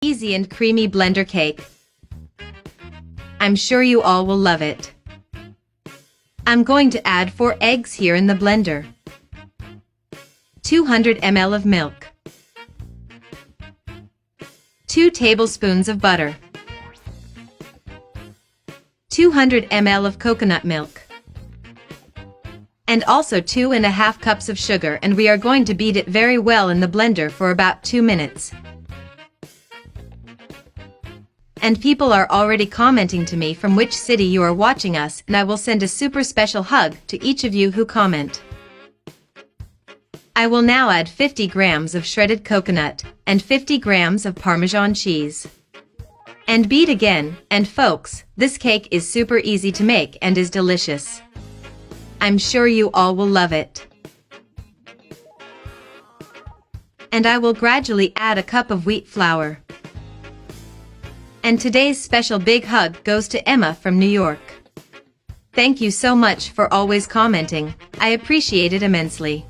Easy and creamy blender cake. I'm sure you all will love it. I'm going to add 4 eggs here in the blender. 200 ml of milk. 2 tablespoons of butter. 200 ml of coconut milk. And also 2½ cups of sugar, and we are going to beat it very well in the blender for about 2 minutes. And people are already commenting to me from which city you are watching us, and I will send a super special hug to each of you who comment. I will now add 50 grams of shredded coconut and 50 grams of Parmesan cheese. And beat again, and folks, this cake is super easy to make and is delicious. I'm sure you all will love it. And I will gradually add a cup of wheat flour. And today's special big hug goes to Emma from New York. Thank you so much for always commenting. I appreciate it immensely.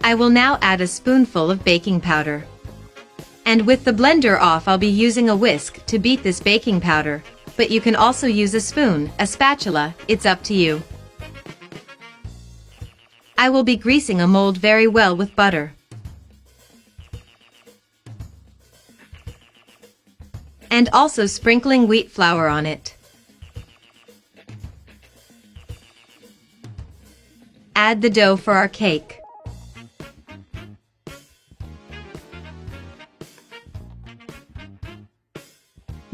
I will now add a spoonful of baking powder. And with the blender off, I'll be using a whisk to beat this baking powder, but you can also use a spoon, a spatula, it's up to you. I will be greasing a mold very well with butter. And also sprinkling wheat flour on it. Add the dough for our cake.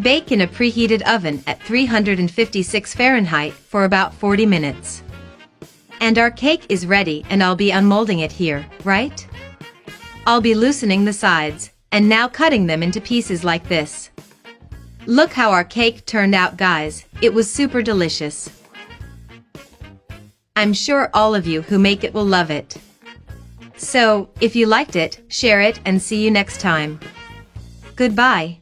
Bake in a preheated oven at 356 Fahrenheit for about 40 minutes. And our cake is ready, and I'll be unmolding it here, right? I'll be loosening the sides, and now cutting them into pieces like this. Look how our cake turned out, guys. It was super delicious. I'm sure all of you who make it will love it. So, if you liked it, share it and see you next time. Goodbye.